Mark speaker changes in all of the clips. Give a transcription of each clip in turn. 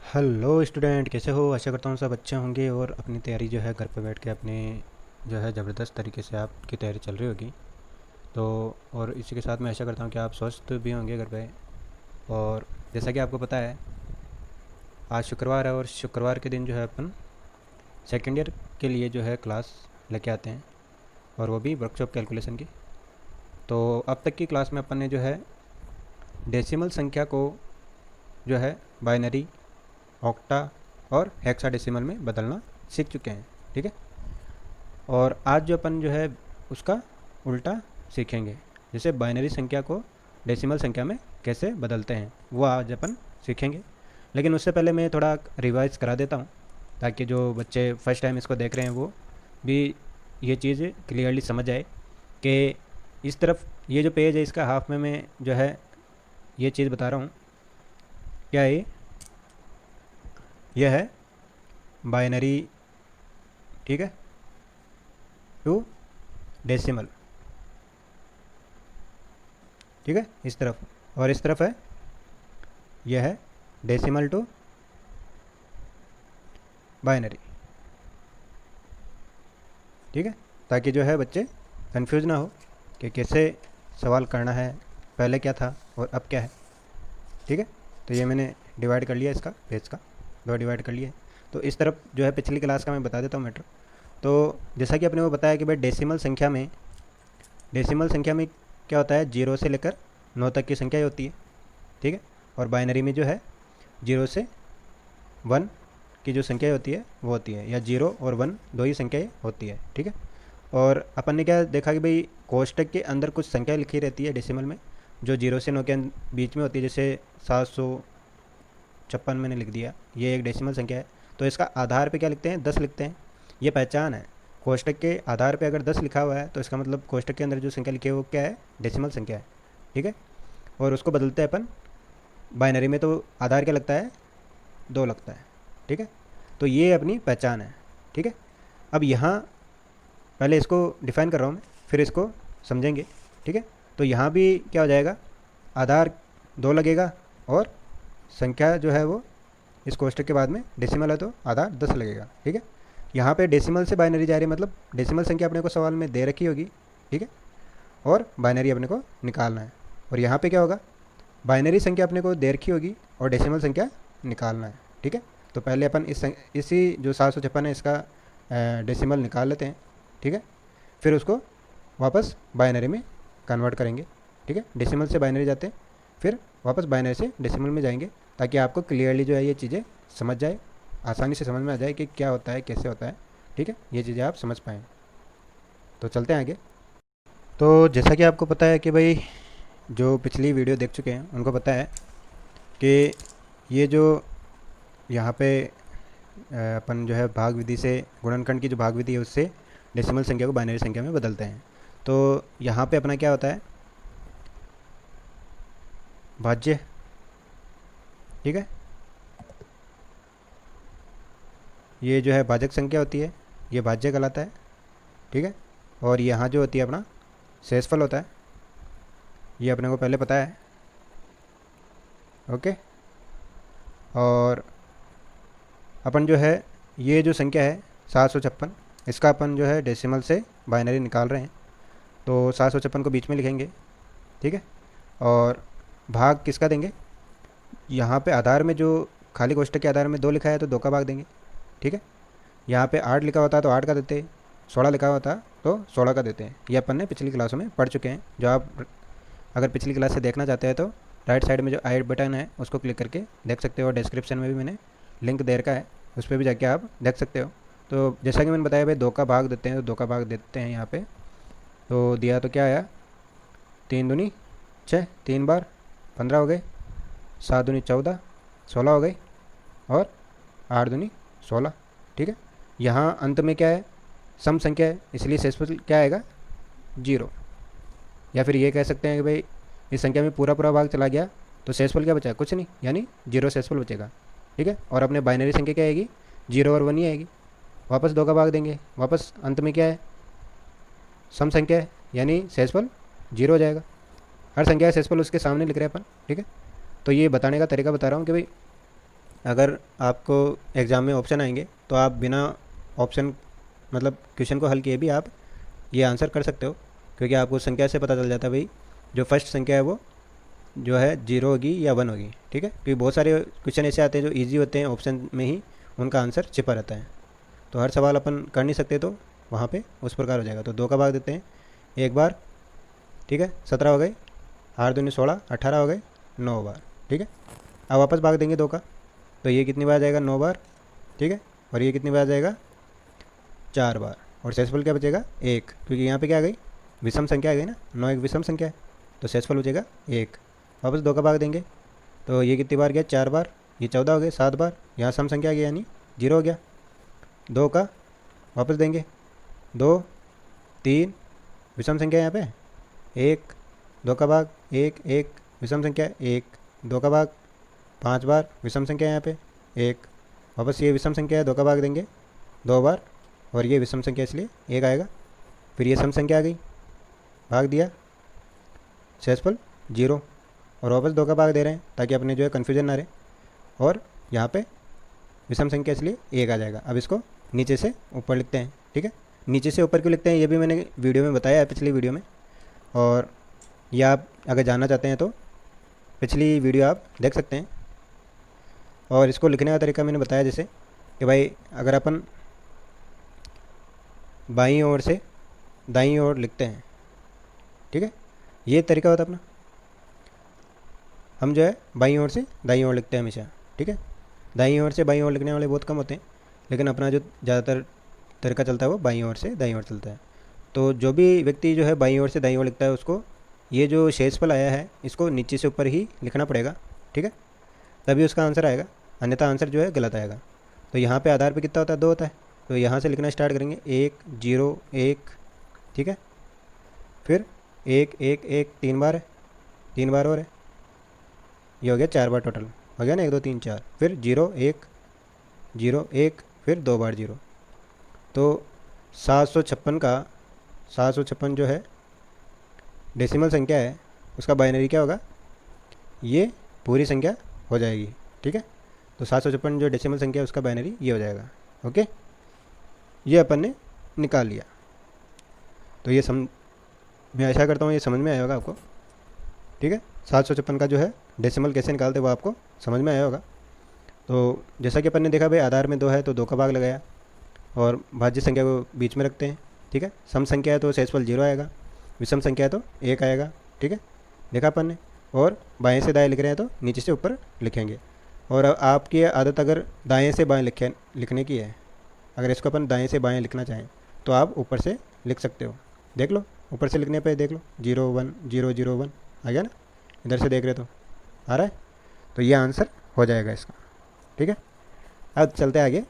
Speaker 1: Hello student, कैसे हो? आशा करता हूँ सब अच्छे होंगे और अपनी तैयारी जो है घर पे बैठ के अपने जो है ज़बरदस्त तरीके से आपकी तैयारी चल रही होगी। तो और इसी के साथ मैं आशा करता हूँ कि आप स्वस्थ भी होंगे घर पे। और जैसा कि आपको पता है, आज शुक्रवार है और शुक्रवार के दिन जो है अपन सेकेंड ईयर के लिए जो है क्लास लेके आते हैं, और वो भी वर्कशॉप कैलकुलेशन की। तो अब तक की क्लास में अपन ने जो है डेसिमल संख्या को जो है बाइनरी, ऑक्टा और हेक्साडेसिमल में बदलना सीख चुके हैं। ठीक है। और आज जो अपन जो है उसका उल्टा सीखेंगे। जैसे बाइनरी संख्या को डेसिमल संख्या में कैसे बदलते हैं वो आज अपन सीखेंगे। लेकिन उससे पहले मैं थोड़ा रिवाइज करा देता हूँ, ताकि जो बच्चे फर्स्ट टाइम इसको देख रहे हैं वो भी ये चीज़ क्लियरली समझ आए कि इस तरफ ये जो पेज है इसका हाफ में मैं जो है ये चीज़ बता रहा हूँ। क्या है यह है बाइनरी, ठीक है, टू डेसिमल। ठीक है, इस तरफ, और इस तरफ है यह है डेसिमल टू बाइनरी। ठीक है, ताकि जो है बच्चे कंफ्यूज ना हो कि कैसे सवाल करना है, पहले क्या था और अब क्या है। ठीक है, तो ये मैंने डिवाइड कर लिया, इसका पेज का दो डिवाइड कर लिया है। तो इस तरफ जो है पिछली क्लास का मैं बता देता हूँ मैटर। तो जैसा कि अपने को बताया कि भाई डेसिमल संख्या में क्या होता है, 0 से लेकर 9 तक की संख्या होती है। ठीक है, और बाइनरी में जो है 0 से 1 की जो संख्या होती है वो होती है, या 0 और 1 दो ही संख्याएँ होती है। ठीक है, और अपन ने क्या देखा कि भाई कोष्टक के अंदर कुछ संख्या लिखी रहती है डेसिमल में, जो 0 से 9 के बीच में होती है। जैसे 756 मैंने लिख दिया, ये एक डेसिमल संख्या है। तो इसका आधार पे क्या लिखते हैं, 10 लिखते हैं। ये पहचान है, कोष्टक के आधार पे अगर 10 लिखा हुआ है तो इसका मतलब कोष्टक के अंदर जो संख्या लिखी है वो क्या है, डेसिमल संख्या है। ठीक है, और उसको बदलते हैं अपन बाइनरी में, तो आधार क्या लगता है, 2 लगता है। ठीक है, तो ये अपनी पहचान है। ठीक है, अब यहाँ पहले इसको डिफाइन कर रहा हूँ मैं, फिर इसको समझेंगे। ठीक है, तो यहाँ भी क्या हो जाएगा, आधार 2 लगेगा और संख्या जो है वो इस कोष्टक के बाद में डेसिमल है तो आधार 10 लगेगा। ठीक है, यहाँ पे डेसिमल से बाइनरी जा रही है, मतलब डेसिमल संख्या अपने को सवाल में दे रखी होगी। ठीक है, और बाइनरी अपने को निकालना है। और यहाँ पे क्या होगा, बाइनरी संख्या अपने को दे रखी होगी और डेसिमल संख्या निकालना है। ठीक है, तो पहले अपन इसी जो 756 है इसका डेसिमल निकाल लेते हैं। ठीक है, फिर उसको वापस बाइनरी में कन्वर्ट करेंगे। ठीक है, डेसिमल से बाइनरी जाते हैं, फिर वापस बाइनरी से डेसिमल में जाएंगे, ताकि आपको क्लियरली जो है ये चीज़ें समझ जाए, आसानी से समझ में आ जाए कि क्या होता है, कैसे होता है। ठीक है, ये चीज़ें आप समझ पाएँ। तो चलते हैं आगे। तो जैसा कि आपको पता है कि भाई जो पिछली वीडियो देख चुके हैं उनको पता है कि ये जो यहाँ पे अपन जो है भाग विधि से, गुणनखंड की जो भाग विधि है उससे डेसिमल संख्या को बाइनरी संख्या में बदलते हैं। तो यहाँ पे अपना क्या होता है, भाज्य। ठीक है, ये जो है भाजक संख्या होती है, ये भाज्य कहलाता है। ठीक है, और यहाँ जो होती है अपना शेषफल होता है, ये अपने को पहले पता है। ओके, और अपन जो है ये जो संख्या है 756, इसका अपन जो है डेसिमल से बाइनरी निकाल रहे हैं, तो 756 को बीच में लिखेंगे। ठीक है, और भाग किसका देंगे, यहाँ पे आधार में जो खाली कोष्टक के आधार में 2 लिखा है तो 2 का भाग देंगे। ठीक है, यहाँ पे 8 लिखा होता है तो 8 का देते हैं, 16 लिखा होता है तो 16 का देते हैं। ये अपन ने पिछली क्लासों में पढ़ चुके हैं। जो आप अगर पिछली क्लास से देखना चाहते हैं तो राइट साइड में जो आई बटन है उसको क्लिक करके देख सकते हो, डिस्क्रिप्शन में भी मैंने लिंक दे रखा है, उस पर भी जाके आप देख सकते हो। तो जैसा कि मैंने बताया भाई 2 का भाग देते हैं, तो 2 का भाग देते हैं यहाँ पे। तो दिया तो क्या आया, 3 दूनी 6, 3 बार 15 हो गए, 7 दूनी 14, 16 हो गई, और 8 दूनी 16। ठीक है, यहाँ अंत में क्या है, सम संख्या है, इसलिए शेषफल क्या आएगा, 0। या फिर ये कह सकते हैं कि भाई इस संख्या में पूरा पूरा भाग चला गया तो शेषफल क्या बचा, कुछ नहीं, यानी 0 शेषफल बचेगा। ठीक है, और अपने बाइनरी संख्या क्या आएगी, 0 और 1 ही आएगी। वापस 2 का भाग देंगे, वापस अंत में क्या है, सम संख्या है, यानी शेषफल 0 हो जाएगा। हर संख्या का शेषफल उसके सामने लिख रहे हैं अपन। ठीक है, तो ये बताने का तरीका बता रहा हूँ कि भाई अगर आपको एग्ज़ाम में ऑप्शन आएंगे तो आप बिना ऑप्शन मतलब क्वेश्चन को हल किए भी आप ये आंसर कर सकते हो, क्योंकि आपको संख्या से पता चल जाता है भाई जो फर्स्ट संख्या है वो जो है जीरो होगी या वन होगी। ठीक है, क्योंकि बहुत सारे क्वेश्चन ऐसे आते हैं जो इजी होते हैं, ऑप्शन में ही उनका आंसर छिपा रहता है, तो हर सवाल अपन कर नहीं सकते, तो वहाँ पे उस प्रकार हो जाएगा। तो 2 का भाग देते हैं एक बार, ठीक है, 17 हो गए, 8 दूनी 16, 18 हो गए, 9 बार। ठीक है, अब वापस भाग देंगे 2 का, तो ये कितनी बार जाएगा 9 बार। ठीक है, और ये कितनी बार जाएगा 4 बार, और शेषफल क्या बचेगा 1, क्योंकि यहाँ पे क्या आ गई विषम संख्या आ गई ना, 9 एक विषम संख्या है, तो शेषफल बचेगा 1। वापस 2 का भाग देंगे तो ये कितनी बार गया 4 बार, ये 14 हो गए 7 बार, यहाँ सम संख्या आ गई यानी 0 हो गया। 2 का वापस देंगे 2 3 विषम संख्या यहाँ पे 1, 2 का भाग 1 1 विषम संख्या 1, 2 का भाग 5 बार विषम संख्या यहाँ पे 1, वापस ये विषम संख्या है 2 का भाग देंगे 2 बार, और ये विषम संख्या इसलिए 1 आएगा। फिर ये सम संख्या आ गई, भाग दिया, शेषफल 0, और वापस 2 का भाग दे रहे हैं ताकि अपने जो है कन्फ्यूजन ना रहे, और यहाँ पे विषम संख्या इसलिए 1 आ जाएगा। अब इसको नीचे से ऊपर लिखते हैं। ठीक है, नीचे से ऊपर क्यों लिखते हैं ये भी मैंने वीडियो में बताया है, पिछली वीडियो में, और ये आप अगर जानना चाहते हैं तो पिछली वीडियो आप देख सकते हैं। और इसको लिखने का तरीका मैंने बताया, जैसे कि भाई अगर अपन बाईं ओर से दाईं ओर लिखते हैं, ठीक है, ये तरीका होता है अपना, हम जो है बाईं ओर से दाईं ओर लिखते हैं हमेशा। ठीक है, दाईं ओर से बाईं ओर लिखने वाले बहुत कम होते हैं, लेकिन अपना जो ज़्यादातर तरीका चलता है वो बाईं ओर से दाईं ओर चलता है। तो जो भी व्यक्ति जो है बाईं ओर से दाईं ओर लिखता है उसको ये जो शेषफल आया है इसको नीचे से ऊपर ही लिखना पड़ेगा। ठीक है, तभी उसका आंसर आएगा, अन्यथा आंसर जो है गलत आएगा। तो यहाँ पे आधार पे कितना होता है 2 होता है, तो यहाँ से लिखना स्टार्ट करेंगे 1 0 1। ठीक है, फिर 1 1 1 3 बार है, 3 बार और है, ये हो गया 4 बार टोटल, हो गया ना 1 2 3 4। फिर 0 1 0 1, फिर 2 बार 0। तो 756 का 756 जो है डेसिमल संख्या है, उसका बाइनरी क्या होगा, ये पूरी संख्या हो जाएगी। ठीक है, तो 756 जो डेसिमल संख्या है उसका बाइनरी ये हो जाएगा। ओके, ये अपन ने निकाल लिया। तो ये मैं आशा करता हूँ ये समझ में आया होगा आपको। ठीक है, 756 का जो है डेसिमल कैसे निकालते वो आपको समझ में आया होगा। तो जैसा कि अपन ने देखा भाई आधार में 2 है तो 2 का भाग लगाया, और भाज्य संख्या को बीच में रखते हैं। ठीक है, सम संख्या है तो शेषफल 0 आएगा, विषम संख्या है तो 1 आएगा। ठीक है, देखा अपन ने, और बाएं से दाएं लिख रहे हैं तो नीचे से ऊपर लिखेंगे। और आपकी आदत अगर दाएं से बाएं लिखने की है, अगर इसको अपन दाएं से बाएं लिखना चाहें तो आप ऊपर से लिख सकते हो। देख लो, ऊपर से लिखने पे देख लो 0 1 0 0 1 आ गया ना, इधर से देख रहे तो आ रहा है, तो ये आंसर हो जाएगा इसका। ठीक है, अब चलते आगे।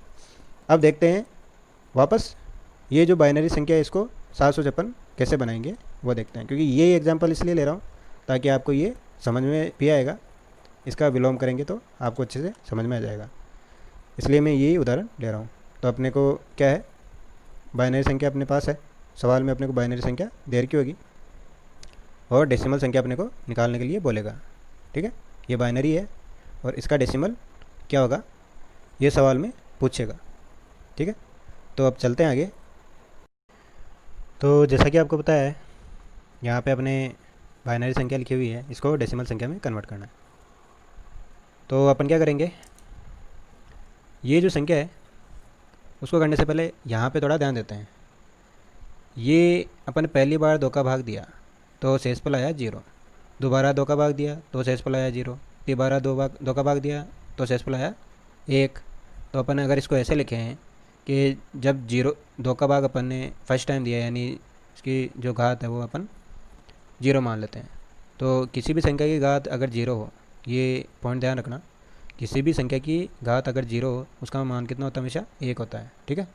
Speaker 1: अब देखते हैं वापस ये जो बाइनरी संख्या है इसको 756 कैसे बनाएंगे वो देखते हैं, क्योंकि ये एग्जांपल इसलिए ले रहा हूँ ताकि आपको ये समझ में भी आएगा, इसका विलोम करेंगे तो आपको अच्छे से समझ में आ जाएगा, इसलिए मैं यही उदाहरण ले रहा हूँ। तो अपने को क्या है, बाइनरी संख्या अपने पास है, सवाल में अपने को बाइनरी संख्या देर की होगी, और डेसिमल संख्या अपने को निकालने के लिए बोलेगा। ठीक है, ये बाइनरी है और इसका डेसिमल क्या होगा ये सवाल में पूछेगा। ठीक है, तो अब चलते हैं आगे। तो जैसा कि आपको पता है यहाँ पे अपने बाइनरी संख्या लिखी हुई है, इसको डेसिमल संख्या में कन्वर्ट करना है। तो अपन क्या करेंगे, ये जो संख्या है उसको करने से पहले यहाँ पे थोड़ा ध्यान देते हैं। ये अपन पहली बार 2 का भाग दिया तो शेषफल आया 0, दोबारा 2 का भाग दिया तो शेषफल आया 0, तिबारा 2 का भाग दिया तो शेषफल आया 1। तो अपन अगर इसको ऐसे लिखे हैं कि जब 2 का भाग अपन ने फर्स्ट टाइम दिया, यानी इसकी जो घात है वो अपन 0 मान लेते हैं। तो किसी भी संख्या की घात अगर 0 हो, ये पॉइंट ध्यान रखना, किसी भी संख्या की घात अगर 0 हो उसका मान कितना होता है, हमेशा 1 होता है। ठीक है,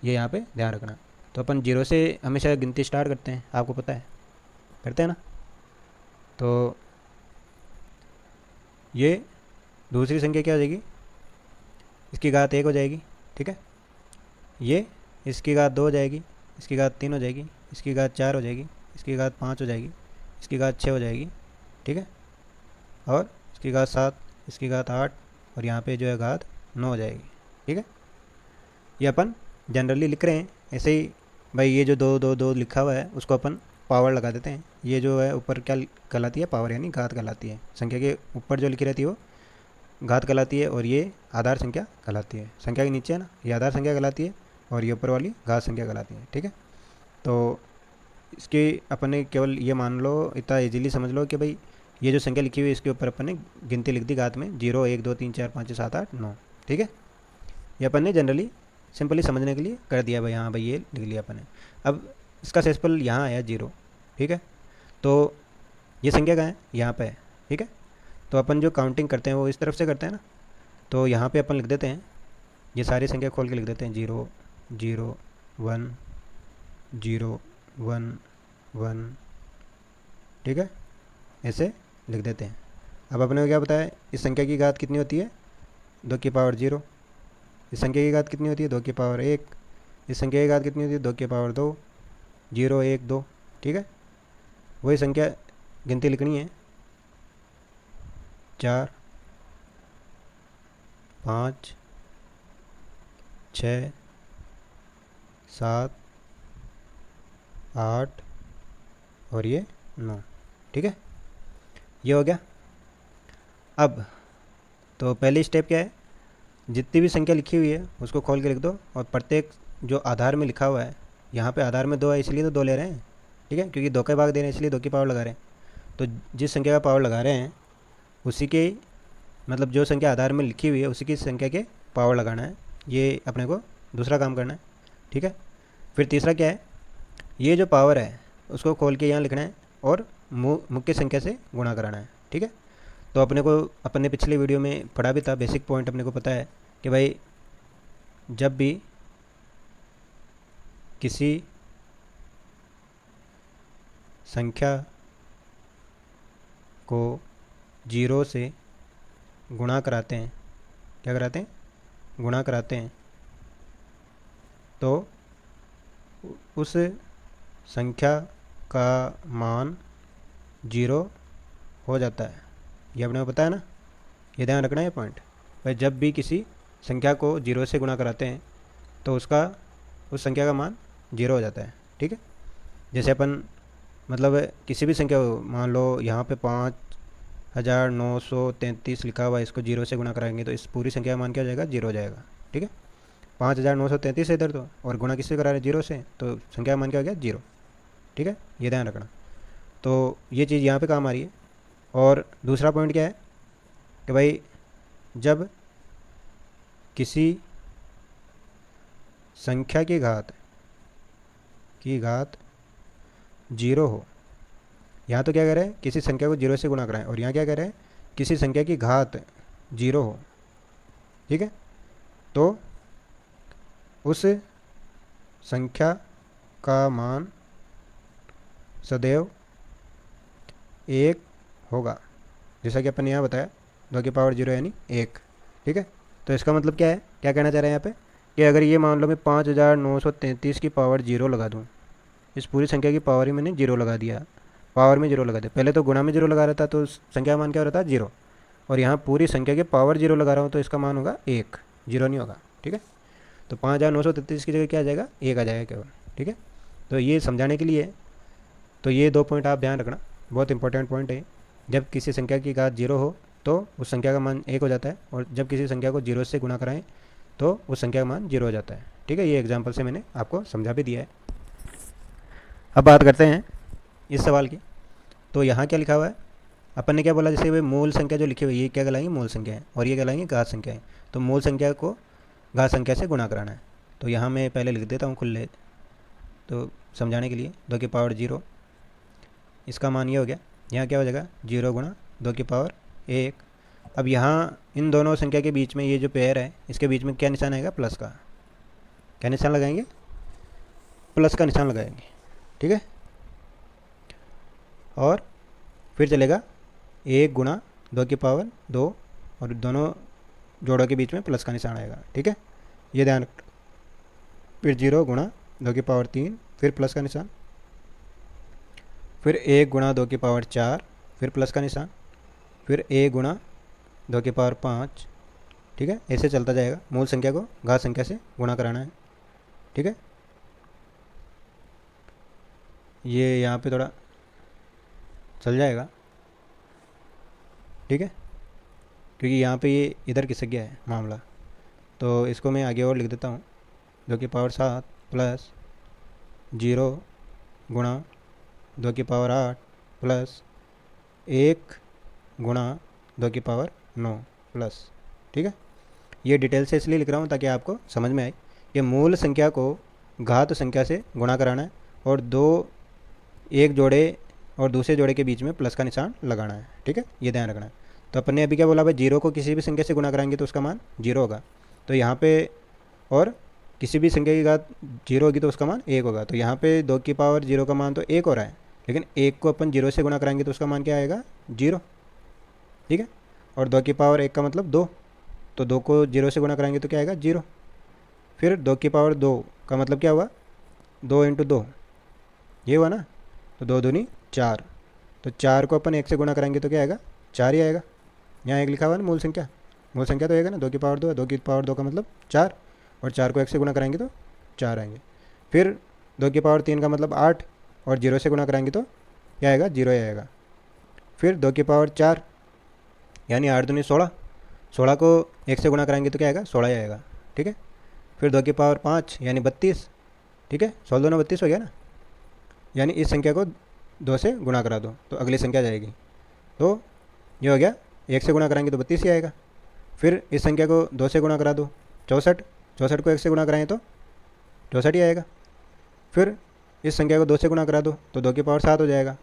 Speaker 1: ये यहाँ पे ध्यान रखना। तो अपन 0 से हमेशा गिनती स्टार्ट करते हैं, आपको पता है, करते हैं ना। तो ये दूसरी संख्या क्या हो जाएगी, इसकी घात 1 हो जाएगी। ठीक है, ये इसकी घात 2 हो जाएगी, इसकी घात 3 हो जाएगी, इसकी घात 4 हो जाएगी, इसकी घात 5 हो जाएगी, इसकी घात 6 हो जाएगी। ठीक है, और इसकी घात 7, इसकी घात 8, और यहाँ पे जो है घात 9 हो जाएगी। ठीक है, ये अपन जनरली लिख रहे हैं ऐसे ही भाई। ये जो 2 2 2 लिखा हुआ है उसको अपन पावर लगा देते हैं। ये जो है ऊपर क्या कहलाती है, पावर यानी घात कहलाती है। संख्या के ऊपर जो लिखी रहती है वो घात कहलाती है और ये आधार संख्या कहलाती है। संख्या के नीचे है ना, ये आधार संख्या कहलाती है और ये ऊपर वाली घात संख्या कहलाती है। ठीक है, तो इसके अपन ने केवल ये मान लो, इतना इजीली समझ लो कि भाई ये जो संख्या लिखी हुई है इसके ऊपर अपन ने गिनती लिख दी घात में, 0 1 2 3 4 5 6 7 8 9। ठीक है, ये अपन ने जनरली सिंपली समझने के लिए कर दिया भाई। हाँ भाई ये लिख लिया अपन ने। अब इसका सेसफल यहाँ आया 0। ठीक है, तो ये संख्या कहाँ है, यहाँ पे है। ठीक है, तो अपन जो काउंटिंग करते हैं वो इस तरफ से करते हैं ना, तो यहाँ पे अपन लिख देते हैं, ये सारी संख्या खोल के लिख देते हैं 0 0 1 0 1 1। ठीक है, ऐसे लिख देते हैं। अब अपने को क्या बताया, इस संख्या की घात कितनी होती है, 2 की पावर 0। इस संख्या की घात कितनी होती है, 2 की पावर 1। इस संख्या की घात कितनी होती है, 2 की पावर 2। 0 1 2। ठीक है, वही संख्या गिनती लिखनी है, 4 5 6 7 8 और ये 9। ठीक है, ये हो गया। अब तो पहली स्टेप क्या है, जितनी भी संख्या लिखी हुई है उसको खोल के लिख दो और प्रत्येक जो आधार में लिखा हुआ है, यहाँ पे आधार में 2 है इसलिए तो 2 ले रहे हैं। ठीक है, क्योंकि 2 का भाग दे रहे हैं इसलिए 2 की पावर लगा रहे हैं। तो जिस संख्या का पावर लगा रहे हैं उसी के मतलब जो संख्या आधार में लिखी हुई है उसी की संख्या के पावर लगाना है। ये अपने को दूसरा काम करना है। ठीक है, फिर तीसरा क्या है, ये जो पावर है उसको खोल के यहाँ लिखना है और मुख्य संख्या से गुणा कराना है। ठीक है, तो अपने पिछले वीडियो में पढ़ा भी था, बेसिक पॉइंट अपने को पता है कि भाई जब भी किसी संख्या को 0 से गुणा कराते हैं, क्या कराते हैं, गुणा कराते हैं, तो उस संख्या का मान 0 हो जाता है। ये अपने को पता है ना, ये ध्यान रखना है पॉइंट भाई। जब भी किसी संख्या को 0 से गुणा कराते हैं तो उस संख्या का मान 0 हो जाता है। ठीक है, जैसे अपन मतलब किसी भी संख्या को मान लो यहाँ पे 5933 लिखा हुआ है, इसको 0 से गुणा कराएंगे तो इस पूरी संख्या का मान क्या हो जाएगा, 0 हो जाएगा। ठीक है, 5933 है इधर तो, और गुणा किससे करा रहे हैं, 0 से, तो संख्या का मान क्या हो गया, 0। ठीक है, ये ध्यान रखना। तो ये चीज़ यहाँ पे काम आ रही है। और दूसरा पॉइंट क्या है कि भाई जब किसी संख्या की घात 0 हो, यहाँ तो क्या कह रहे हैं, किसी संख्या को 0 से गुणा कराएं, और यहाँ क्या कह रहे हैं, किसी संख्या की घात 0 हो। ठीक है, तो उस संख्या का मान सदैव 1 होगा, जैसा कि अपन ने यहाँ बताया 2 की पावर 0 यानी 1। ठीक है, तो इसका मतलब क्या है, क्या कहना चाह रहे हैं यहाँ पे कि अगर ये मान लो मैं 5933 की पावर 0 लगा दूँ, इस पूरी संख्या की पावर ही मैंने 0 लगा दिया, पावर में 0 लगा दिया। पहले तो गुणा में 0 लगा रहा था तो संख्या का मान क्या हो रहा था, 0, और यहाँ पूरी संख्या के पावर 0 लगा रहा हूँ तो इसका मान होगा 1, 0 नहीं होगा। ठीक है, तो 5933 की जगह क्या आ जाएगा, 1 आ जाएगा केवल। ठीक है, तो ये समझाने के लिए, तो ये 2 पॉइंट आप ध्यान रखना, बहुत इंपॉर्टेंट पॉइंट है। जब किसी संख्या की घात 0 हो तो उस संख्या का मान 1 हो जाता है, और जब किसी संख्या को 0 से गुणा कराएं तो उस संख्या का मान 0 हो जाता है। ठीक है, ये एग्जाम्पल से मैंने आपको समझा भी दिया है। अब बात करते हैं इस सवाल की। तो यहाँ क्या लिखा हुआ है, अपन ने क्या बोला, जैसे भाई मूल संख्या जो लिखी हुई है ये क्या कहलाएंगी, मूल संख्या है, और ये कहलाएंगी घात संख्या है। तो मूल संख्या को घात संख्या से गुणा कराना है। तो यहाँ मैं पहले लिख देता हूँ खुले, तो समझाने के लिए 2 की पावर 0, इसका मान ये हो गया, यहाँ क्या हो जाएगा, 0 गुणा 2 की पावर 1। अब यहाँ इन दोनों संख्या के बीच में ये जो पेयर है इसके बीच में क्या निशान आएगा, प्लस का। क्या निशान लगाएंगे, प्लस का निशान लगाएंगे। ठीक है, और फिर चलेगा 1 गुणा 2 की पावर 2, और दोनों जोड़ों के बीच में प्लस का निशान आएगा। ठीक है, ये ध्यान रख। फिर 0 गुणा 2 की पावर 3, फिर प्लस का निशान, फिर 1 गुणा 2 की पावर 4, फिर प्लस का निशान, फिर 1 गुणा 2 की पावर 5, ठीक है, ऐसे चलता जाएगा। मूल संख्या को घात संख्या से गुणा कराना है। ठीक है, ये यहाँ पे थोड़ा चल जाएगा। ठीक है, क्योंकि यहाँ पे ये इधर खिसक गया है मामला, तो इसको मैं आगे और लिख देता हूँ। 2 की पावर 7 प्लस 0 गुणा 2 की पावर 8 प्लस 1 गुणा 2 की पावर 9 प्लस। ठीक है, ये डिटेल से इसलिए लिख रहा हूँ ताकि आपको समझ में आए कि मूल संख्या को घात संख्या से गुणा कराना है और एक जोड़े और दूसरे जोड़े के बीच में प्लस का निशान लगाना है। ठीक है, ये ध्यान रखना है। तो अपन ने अभी क्या बोला भाई, 0 को किसी भी संख्या से गुणा कराएंगे तो उसका मान 0 होगा। तो यहाँ पे और किसी भी संख्या की घात 0 होगी तो उसका मान 1 होगा। तो यहाँ पे 2 की पावर 0 का मान तो 1 हो रहा है, लेकिन 1 को अपन 0 से गुणा कराएंगे तो उसका मान क्या आएगा, 0। ठीक है, और 2 की पावर 1 का मतलब 2, तो 2 को 0 से गुणा कराएंगे तो क्या आएगा, 0। फिर 2 की पावर 2 का मतलब क्या हुआ, 2 इंटू 2, ये हुआ ना, तो 2 दूनी 4। तो 4 को अपन 1 से गुणा कराएंगे तो क्या आएगा, 4 ही आएगा। यहाँ 1 लिखा हुआ है ना, मूल संख्या, मूल संख्या तो आएगा ना, 2 की पावर 2 है, 2 की पावर 2 का मतलब 4, और 4 को 1 से गुणा कराएंगे तो 4 आएंगे। फिर 2 की पावर 3 का मतलब 8, और 0 से गुणा कराएंगे तो क्या आएगा, 0 ही आएगा। फिर 2 की पावर 4 यानी 8 दूनी 16, 16 को 1 से गुणा कराएंगे तो क्या आएगा, 16 ही आएगा। ठीक है, फिर 2 की पावर 5 यानी 32। ठीक है, 16 दूना 32 हो गया ना, यानी इस संख्या को 2 से गुणा करा दो तो अगली संख्या जाएगी। तो ये हो गया, 1 से गुणा कराएंगे तो 32 ही आएगा। फिर इस संख्या को 2 से गुणा करा दो, 64, 64 को 1 से गुणा कराएं तो 64 ही आएगा। फिर इस संख्या को 2 से गुणा करा दो तो 2 की पावर 7 हो जाएगा,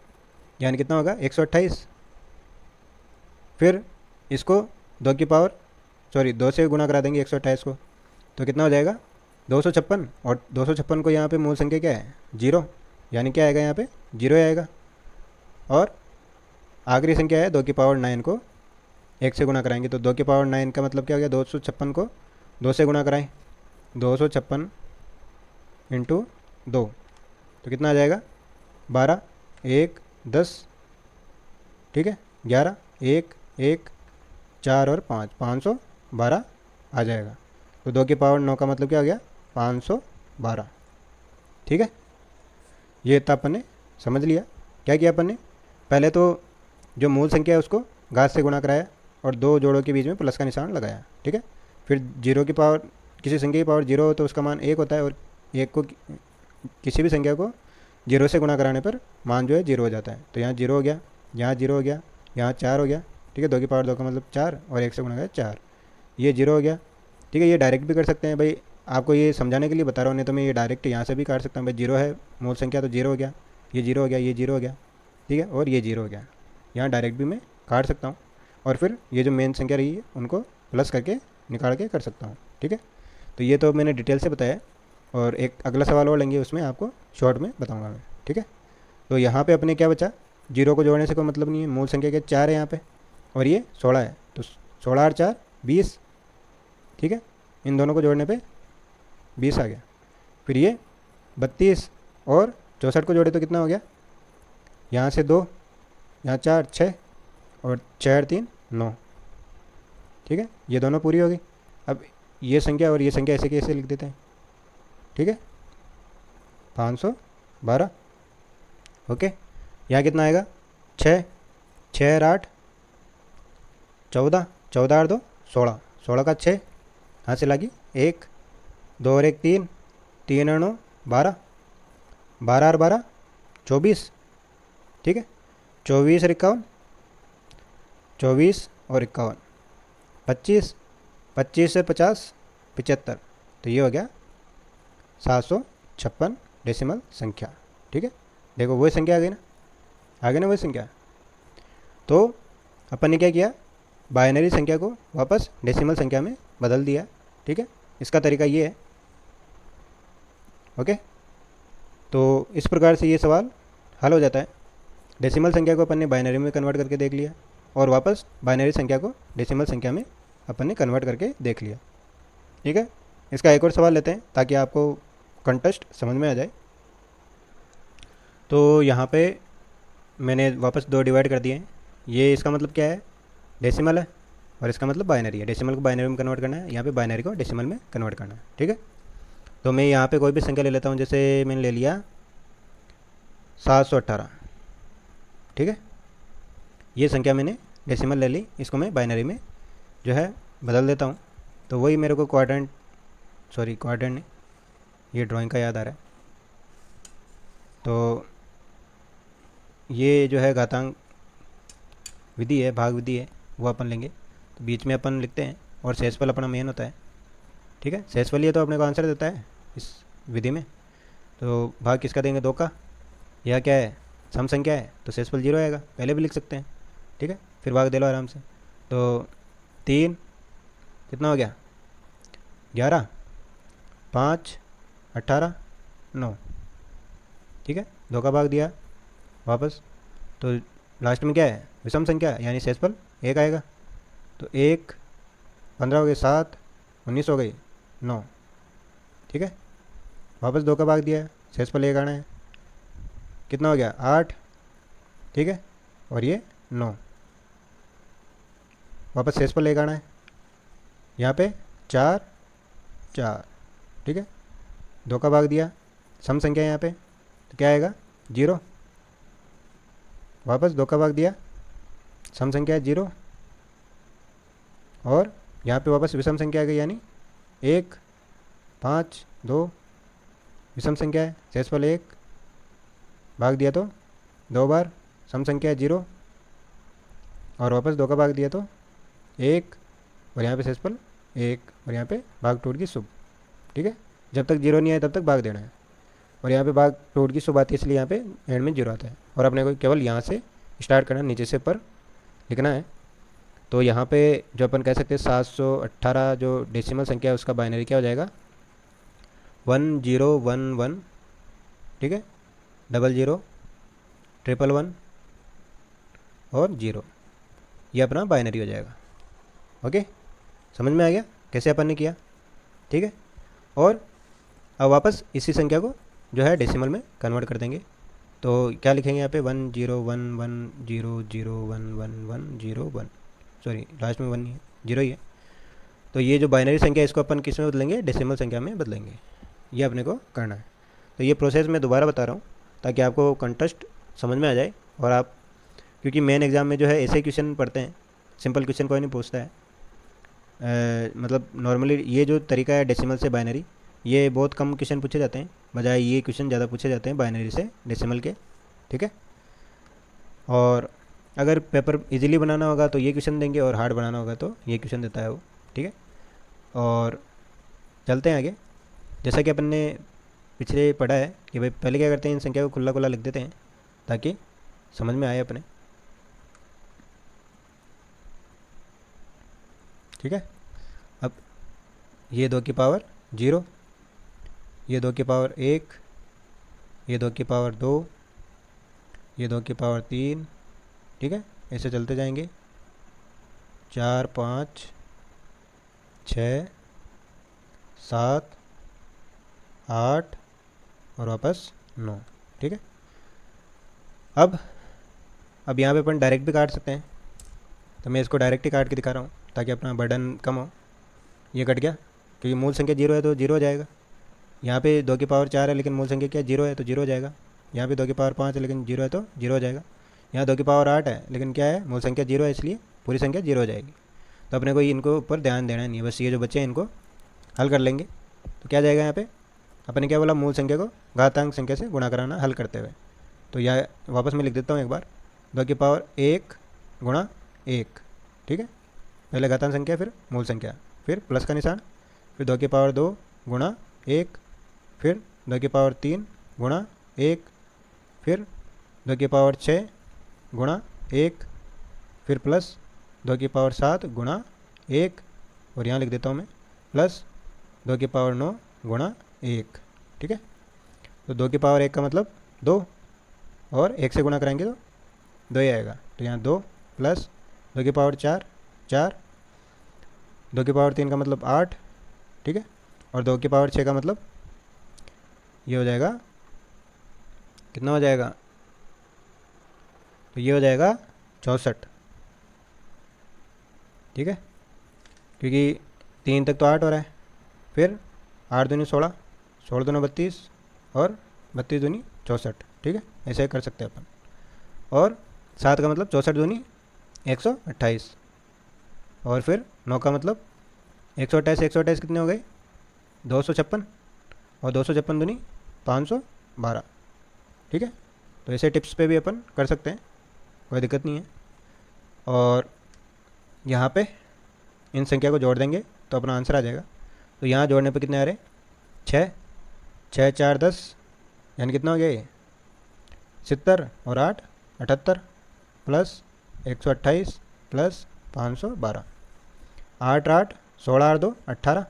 Speaker 1: यानी कितना होगा, 128। फिर इसको 2 से गुणा करा देंगे 128 को, तो कितना हो जाएगा, 256। और 256 को यहाँ पे मूल संख्या क्या है, 0, यानी क्या आएगा, यहाँ पे 0 आएगा। और आखिरी संख्या है 2 की पावर 9 को 1 से गुणा कराएंगे तो 2 की पावर 9 का मतलब क्या हो गया, 256 को 2 से गुणा कराएं, 256 इंटू 2, तो कितना आ जाएगा, 12, 1, 10। ठीक है, 11, 1, 1, 4 और 5, 512 आ जाएगा। तो 2 की पावर 9 का मतलब क्या हो गया, 512। ठीक है, ये इतना अपन ने समझ लिया। क्या किया अपन ने, पहले तो जो मूल संख्या है उसको घात से गुणा कराया और 2 जोड़ों के बीच में प्लस का निशान लगाया। ठीक है, फिर 0 की पावर, किसी संख्या की पावर 0 हो तो उसका मान 1 होता है, और 1 को किसी भी संख्या को 0 से गुणा कराने पर मान जो है 0 हो जाता है। तो यहाँ 0 हो गया, यहाँ 0 हो गया, यहाँ 4 हो गया। ठीक है, 2 की पावर 2 का मतलब 4 और 1 से गुणा कराया 4, ये 0 हो गया। ठीक है, ये डायरेक्ट भी कर सकते हैं भाई, आपको ये समझाने के लिए बता रहा हूँ, नहीं तो मैं ये डायरेक्ट यहाँ से भी काट सकता हूँ भाई। 0 है मूल संख्या तो 0 हो गया, ये 0 हो गया, ये 0 हो गया। ठीक है, और ये 0 हो गया, यहाँ डायरेक्ट भी मैं काट सकता हूँ। और फिर ये जो मेन संख्या रही है उनको प्लस करके निकाल के कर सकता हूँ। ठीक है, तो ये तो मैंने डिटेल से बताया, और एक अगला सवाल और लेंगे, उसमें आपको शॉर्ट में बताऊँगा मैं। ठीक है, तो यहाँ पे अपने क्या बचा, 0 को जोड़ने से कोई मतलब नहीं है, मूल संख्या के 4 है यहाँ पे, और ये 16 है, तो 16 और 4 20। ठीक है, इन दोनों को जोड़ने पे 20 आ गया। फिर ये 32 और 64 को जोड़े तो कितना हो गया, यहाँ से 2, यहाँ 4, 6, और 6 और 3 9। ठीक है, ये दोनों पूरी हो गई। अब ये संख्या और ये संख्या ऐसे कैसे लिख देते हैं। ठीक है, 512। ओके, यहाँ कितना आएगा, 6, 6 और 8 14, 14 और 2 16, 16 का 6 यहाँ से लगी 1, 2 और 1 3, 3 और 9 12, 12 और 12 24। ठीक है, 24 और 51, 24 और 51 25, 25 से 50 75। तो ये हो गया 756 डेसिमल संख्या। ठीक है, देखो वही संख्या आ गई ना, आ गई ना वही संख्या। तो अपन ने क्या किया, बाइनरी संख्या को वापस डेसिमल संख्या में बदल दिया। ठीक है, इसका तरीका ये है। ओके, तो इस प्रकार से ये सवाल हल हो जाता है। डेसिमल संख्या को अपन ने बाइनरी में कन्वर्ट करके देख लिया, और वापस बाइनरी संख्या को डेसिमल संख्या में अपन ने कन्वर्ट करके देख लिया। ठीक है, इसका एक और सवाल लेते हैं ताकि आपको कंटेस्ट समझ में आ जाए। तो यहाँ पे मैंने वापस 2 डिवाइड कर दिए हैं, ये इसका मतलब क्या है, डेसिमल है। और इसका मतलब बाइनरी है, डेसिमल को बाइनरी में कन्वर्ट करना है, यहाँ पे बाइनरी को डेसिमल में कन्वर्ट करना है, ठीक है। तो मैं यहाँ पे कोई भी संख्या ले लेता हूँ, जैसे मैंने ले लिया 718, ठीक है। ये संख्या मैंने डेसिमल ले ली, इसको मैं बाइनरी में जो है बदल देता हूँ। तो वही मेरे को क्वाड्रेंट नहीं, ये ड्राइंग का याद आ रहा है। तो ये जो है घातांक विधि है, भाग विधि है, वो अपन लेंगे। तो बीच में अपन लिखते हैं और शेषफल अपना मेन होता है, ठीक है। शेषफल ये तो अपने को आंसर देता है इस विधि में। तो भाग किसका देंगे, 2 का। यह क्या है, सम संख्या है, तो शेषफल 0 आएगा, पहले भी लिख सकते हैं, ठीक है। फिर भाग दे लो आराम से। तो 3 कितना हो गया, 11, 5, 18, 9, ठीक है। 2 का भाग दिया वापस। तो लास्ट में क्या है, विषम संख्या यानी शेषफल 1 आएगा। तो 1, 15 हो गए, 7, 19 हो गई, 9, ठीक है। वापस 2 का भाग दिया, शेषफल 1 आना है, कितना हो गया, 8, ठीक है। और ये 9, वापस शेषफल 1 आना है, यहाँ पे 4, 4, ठीक है। 2 का भाग दिया, सम संख्या यहाँ पे, तो क्या आएगा, 0। वापस 2 का भाग दिया, सम संख्या है 0, और यहाँ पे वापस विषम संख्या आ गई, यानी 1, 5, 2 विषम संख्या है, शेषफल 1, भाग दिया तो 2 बार, सम संख्या है 0, और वापस 2 का भाग दिया तो 1, और यहाँ पे शेषफल 1, और यहाँ पे भाग टूट की शुभ, ठीक है। जब तक 0 नहीं आए तब तक भाग देना है, और यहाँ पे भाग टूट की शुभ आती है, इसलिए यहाँ पे एंड में 0 आता है। और अपने को केवल यहाँ से स्टार्ट करना, नीचे से ऊपर लिखना है। तो यहाँ पे जो अपन कह सकते हैं 718 जो डेसिमल संख्या है उसका बाइनरी क्या हो जाएगा, 1011, ठीक है, 00, 111 और 0, ये अपना बाइनरी हो जाएगा। ओके, समझ में आ गया कैसे अपन ने किया, ठीक है। और अब वापस इसी संख्या को जो है डेसिमल में कन्वर्ट कर देंगे। तो क्या लिखेंगे यहाँ पे, 101100111101, सॉरी लास्ट में 1 नहीं है, 0 ही है। तो ये जो बाइनरी संख्या है इसको अपन किस में बदलेंगे, डेसिमल संख्या में बदलेंगे, ये अपने को करना है। तो ये प्रोसेस मैं दोबारा बता रहा हूँ ताकि आपको कंटेस्ट समझ में आ जाए। और आप, क्योंकि मेन एग्ज़ाम में जो है ऐसे क्वेश्चन पढ़ते हैं, सिंपल क्वेश्चन कोई नहीं पूछता है। मतलब नॉर्मली ये जो तरीका है डेसिमल से बाइनरी, ये बहुत कम क्वेश्चन पूछे जाते हैं, बजाय ये क्वेश्चन ज़्यादा पूछे जाते हैं बाइनरी से डेसिमल के, ठीक है। और अगर पेपर इजीली बनाना होगा तो ये क्वेश्चन देंगे, और हार्ड बनाना होगा तो ये क्वेश्चन देता है वो, ठीक है। और चलते हैं आगे। जैसा कि अपन ने पिछले पढ़ा है कि भाई पहले क्या करते हैं, इन संख्या को खुला खुला लिख देते हैं ताकि समझ में आए अपने, ठीक है। अब ये 2 की पावर 0, ये 2 की पावर 1, ये 2 की पावर 2, ये 2 की पावर 3, ठीक है। ऐसे चलते जाएंगे, 4, 5, 6, 7, 8 और वापस 9, ठीक है। अब यहाँ पे अपन डायरेक्ट भी काट सकते हैं, तो मैं इसको डायरेक्ट ही काट के दिखा रहा हूँ ताकि अपना बर्डन कम हो। ये कट गया क्योंकि मूल संख्या 0 है तो 0 हो जाएगा। यहाँ पे 2 की पावर 4 है लेकिन मूल संख्या क्या 0 है तो 0 हो जाएगा। यहाँ पे 2 की पावर 5 है लेकिन 0 है तो 0 हो जाएगा। यहाँ 2 की पावर 8 है लेकिन क्या है, मूल संख्या 0 है, इसलिए पूरी संख्या 0 हो जाएगी। तो अपने को इनको ऊपर ध्यान देना नहीं है, बस ये जो बच्चे हैं इनको हल कर लेंगे। तो क्या जाएगा यहाँ पे, अपने क्या बोला, मूल संख्या को घातांक संख्या से गुणा कराना हल करते हुए। तो यह वापस मैं लिख देता हूँ एक बार, 2 की पावर 1 गुणा 1, ठीक है। पहले घातांक संख्या फिर मूल संख्या, फिर प्लस का निशान, फिर 2 की पावर 2 गुणा 1, फिर 2 की पावर 3 गुणा 1, फिर 2 की पावर 6 गुणा 1, फिर प्लस 2 की पावर 7 गुणा 1, और यहाँ लिख देता हूँ मैं प्लस 2 की पावर 9 गुणा 1, ठीक है। तो 2 की पावर 1 का मतलब 2, और 1 से गुणा कराएंगे तो 2 ही आएगा। तो यहाँ 2 प्लस 2 की पावर 4 4, 2 की पावर 3 का मतलब 8, ठीक है। और 2 की पावर 6 का मतलब ये हो जाएगा, कितना हो जाएगा, तो ये हो जाएगा 64, ठीक है। क्योंकि 3 तक तो 8 हो रहा है। फिर 8 दूनी 16, 16 दूना 32 और 32 दूनी 64, ठीक है, ऐसे कर सकते हैं अपन। और 7 का मतलब 64 दूनी 128, और फिर 9 का मतलब 128, 128 कितने हो गए 256, और 256 दूनी 512, ठीक है। तो ऐसे टिप्स पे भी अपन कर सकते हैं, कोई दिक्कत नहीं है। और यहाँ पे इन संख्या को जोड़ देंगे तो अपना आंसर आ जाएगा। तो यहाँ जोड़ने पे कितने आ रहे हैं 6, 6 4 10, यानी कितना हो गया ये 70, और 8 78, प्लस 128 प्लस 512, 8 8 16 और 2 18,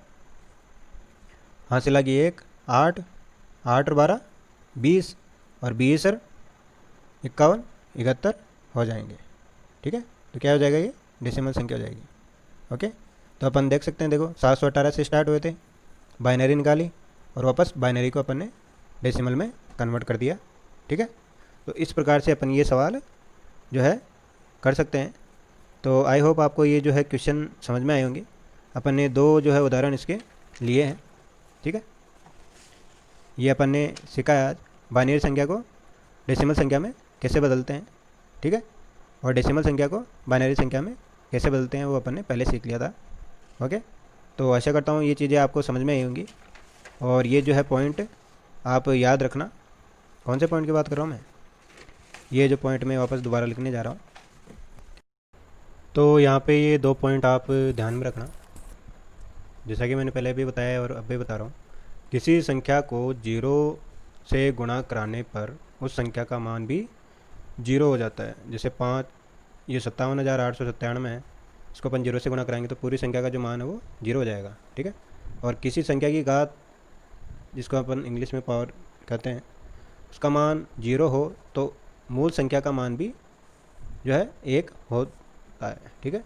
Speaker 1: हासिल आ गई 1 8, 8 और 12 20, और 20 और 51 71 हो जाएंगे, ठीक है। तो क्या हो जाएगा ये डेसिमल संख्या हो जाएगी। ओके, तो अपन देख सकते हैं, देखो 718 से स्टार्ट हुए थे, बाइनरी निकाली और वापस बाइनरी को अपन ने डेसिमल में कन्वर्ट कर दिया, ठीक है। तो इस प्रकार से अपन ये सवाल जो है कर सकते हैं। तो आई होप आपको ये जो है क्वेश्चन समझ में आए होंगे। अपन ने 2 जो है उदाहरण इसके लिए हैं, ठीक है। ये अपन ने सीखा है आज बाइनरी संख्या को डेसिमल संख्या में कैसे बदलते हैं, ठीक है, और डेसिमल संख्या को बाइनरी संख्या में कैसे बदलते हैं वो अपन ने पहले सीख लिया था। ओके, तो आशा करता हूँ ये चीज़ें आपको समझ में आई होंगी। और ये जो है पॉइंट आप याद रखना। कौन से पॉइंट की बात कर रहा हूँ मैं, ये जो पॉइंट मैं वापस दोबारा लिखने जा रहा हूँ। तो यहाँ पे ये 2 पॉइंट आप ध्यान में रखना। जैसा कि मैंने पहले भी बताया और अब भी बता रहा हूँ, किसी संख्या को 0 से गुणा कराने पर उस संख्या का मान भी 0 हो जाता है। जैसे 5, ये 57,897 है, इसको अपन 0 से गुणा कराएंगे तो पूरी संख्या का जो मान है वो 0 हो जाएगा, ठीक है। और किसी संख्या की घात, जिसको अपन इंग्लिश में पावर कहते हैं, उसका मान 0 हो तो मूल संख्या का मान भी जो है 1 होता है, ठीक है।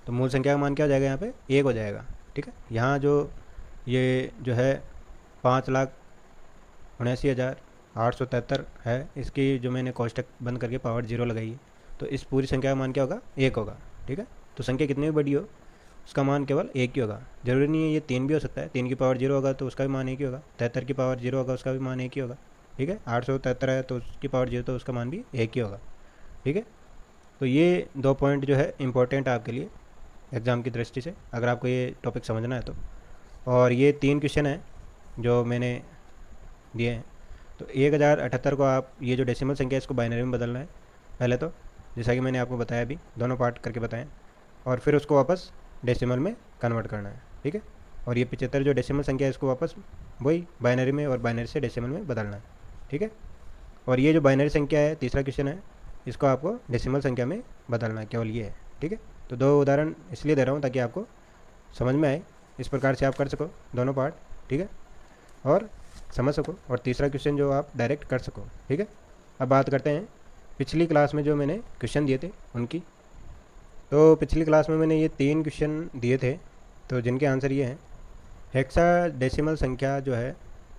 Speaker 1: तो मूल संख्या का मान क्या हो जाएगा, यहाँ पे 1 हो जाएगा, ठीक है। यहाँ जो ये जो है 5,79,873 है, इसकी जो मैंने कोष्टक बंद करके पावर 0 लगाई है, तो इस पूरी संख्या का मान क्या होगा 1 होगा, ठीक है। तो संख्या कितनी भी बड़ी हो उसका मान केवल 1 ही होगा। जरूरी नहीं है ये 3 भी हो सकता है, 3 की पावर 0 होगा तो उसका भी मान 1 ही होगा, 73 की पावर 0 होगा उसका भी मान 1 ही होगा, ठीक है। 873 है तो उसकी पावर 0 तो उसका मान भी 1 ही होगा, ठीक है। तो ये 2 पॉइंट जो है इम्पोर्टेंट है आपके लिए एग्ज़ाम की दृष्टि से, अगर आपको ये टॉपिक समझना है तो। और ये 3 क्वेश्चन हैं जो मैंने दिए हैं। तो 1078 को आप ये जो डेसिमल संख्या है इसको बाइनरी में बदलना है पहले तो, जैसा कि मैंने आपको बताया अभी, दोनों पार्ट करके बताएं, और फिर उसको वापस डेसिमल में कन्वर्ट करना है, ठीक है। और ये 75 जो डेसिमल संख्या है इसको वापस वही बाइनरी में और बाइनरी से डेसिमल में बदलना है, ठीक है। और ये जो बाइनरी संख्या है तीसरा क्वेश्चन है, इसको आपको डेसिमल संख्या में बदलना है, केवल ये है, ठीक है। तो 2 उदाहरण इसलिए दे रहा हूँ ताकि आपको समझ में आए, इस प्रकार से आप कर सको दोनों पार्ट, ठीक है, और समझ सको। और तीसरा क्वेश्चन जो आप डायरेक्ट कर सको, ठीक है। अब बात करते हैं पिछली क्लास में जो मैंने क्वेश्चन दिए थे उनकी। तो पिछली क्लास में मैंने ये 3 क्वेश्चन दिए थे, तो जिनके आंसर ये हैं। हेक्साडेसिमल संख्या जो है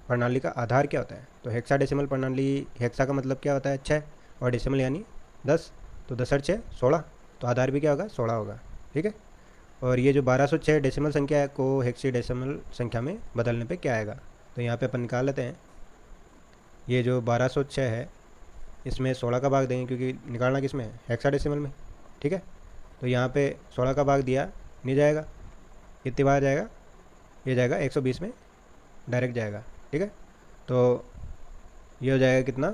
Speaker 1: प्रणाली का आधार क्या होता है। तो हेक्साडेसिमल प्रणाली, हेक्सा का मतलब क्या होता है 6, और डेसिमल यानी 10, तो 10 और 6 16, तो आधार भी क्या होगा 16 होगा, ठीक है। और ये जो 1206 डेसिमल संख्या है को हेक्साडेसिमल संख्या में बदलने पे क्या आएगा, तो यहाँ पे अपन निकाल लेते हैं। ये जो 1206 है इसमें 16 का भाग देंगे, क्योंकि निकालना किस में है हेक्साडेसिमल में, ठीक है। तो यहाँ पे 16 का भाग दिया नहीं जाएगा, कितनी बार जाएगा, ये जाएगा 120 में डायरेक्ट जाएगा, ठीक है। तो ये हो जाएगा कितना,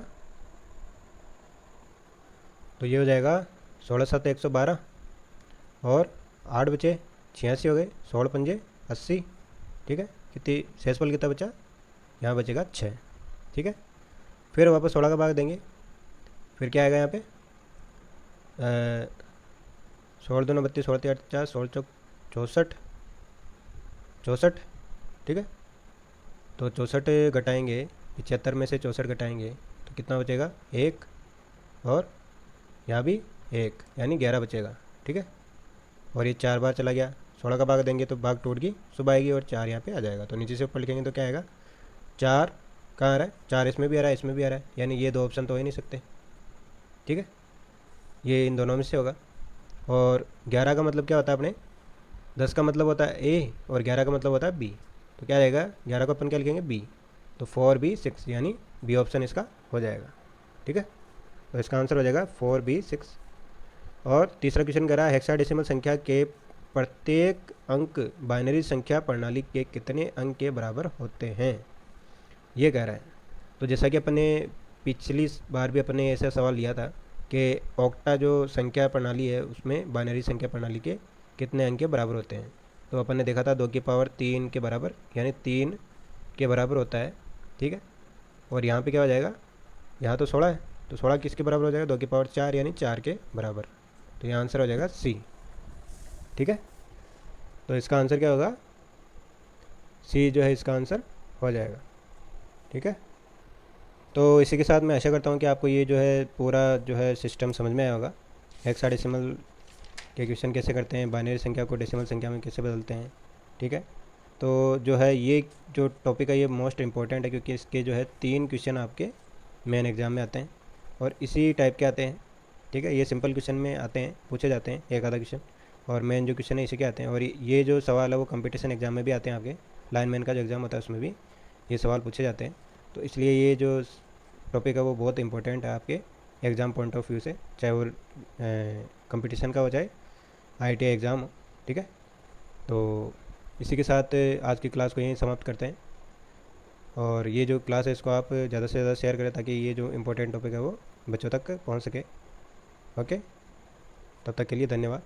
Speaker 1: तो ये हो जाएगा 16 7 112, और 8 बचे 86 हो गए, 16 पंजे 80, ठीक है। कितनी शेषफल कितना बचा, यहाँ बचेगा 6, ठीक है। फिर वापस 16 का भाग देंगे, फिर क्या आएगा यहाँ पे 16 दूना 32, 16 3 50, 16 चौक 64, 64, ठीक है। तो 64 घटाएंगे, 75 में से 64 घटाएंगे तो कितना बचेगा 1, और यहाँ भी 1, यानी 11 बचेगा, ठीक है। और ये 4 बार चला गया, 16 का भाग देंगे तो भाग टूट गई, सुबह आएगी और 4 यहाँ पे आ जाएगा। तो नीचे से ऊपर लिखेंगे तो क्या आएगा 4, कहाँ आ रहा है 4, इसमें भी आ रहा है इसमें भी आ रहा है, यानी ये 2 ऑप्शन तो हो ही नहीं सकते, ठीक है। ये इन दोनों में से होगा। और 11 का मतलब क्या होता है अपने 10 का मतलब होता है ए और 11 का मतलब होता है बी। तो क्या रहेगा, 11 को अपन क्या लिखेंगे, बी। तो 4B6 यानी बी ऑप्शन इसका हो जाएगा। ठीक है, तो इसका आंसर हो जाएगा 4B6। और तीसरा क्वेश्चन कह रहा है हेक्साडेसिमल संख्या के प्रत्येक अंक बाइनरी संख्या प्रणाली के कितने अंक के बराबर होते हैं, ये कह रहा है। तो जैसा कि अपने पिछली बार भी अपने ऐसा सवाल लिया था कि ऑक्टा जो संख्या प्रणाली है उसमें बाइनरी संख्या प्रणाली के कितने अंक के बराबर होते हैं। तो अपन ने देखा था 2 की पावर 3 के बराबर, यानी 3 के बराबर होता है। ठीक है, और यहाँ पे क्या हो जाएगा, यहाँ तो 16 है, तो 16 किसके बराबर हो जाएगा, 2 की पावर 4 यानी 4 के बराबर। तो यहाँ आंसर हो जाएगा सी। ठीक है, तो इसका आंसर क्या होगा, सी जो है इसका आंसर हो जाएगा। ठीक है, तो इसी के साथ मैं आशा करता हूँ कि आपको ये जो है पूरा जो है सिस्टम समझ में आया होगा। हेक्साडेसिमल के क्वेश्चन कैसे करते हैं, बाइनरी संख्या को डेसिमल संख्या में कैसे बदलते हैं। ठीक है, तो जो है ये जो टॉपिक है ये मोस्ट इम्पॉर्टेंट है, क्योंकि इसके जो है 3 क्वेश्चन आपके मेन एग्ज़ाम में आते हैं और इसी टाइप के आते हैं। ठीक है, ये सिंपल क्वेश्चन में आते हैं, पूछे जाते हैं एक आधा क्वेश्चन, और मेन जो क्वेश्चन है इसी के आते हैं। और ये जो सवाल है वो कंपटीशन एग्ज़ाम में भी आते हैं, आपके लाइनमैन का जो एग्ज़ाम होता है उसमें भी ये सवाल पूछे जाते हैं। तो इसलिए ये जो टॉपिक है वो बहुत इंपॉर्टेंट है आपके एग्ज़ाम पॉइंट ऑफ व्यू से, चाहे वो कंपटीशन का हो जाए IIT एग्ज़ाम हो। ठीक है, तो इसी के साथ आज की क्लास को यहीं समाप्त करते हैं। और ये जो क्लास है इसको आप ज़्यादा से ज़्यादा शेयर करें ताकि ये जो इम्पोर्टेंट टॉपिक है वो बच्चों तक पहुंच सके। ओके, तब तक के लिए धन्यवाद।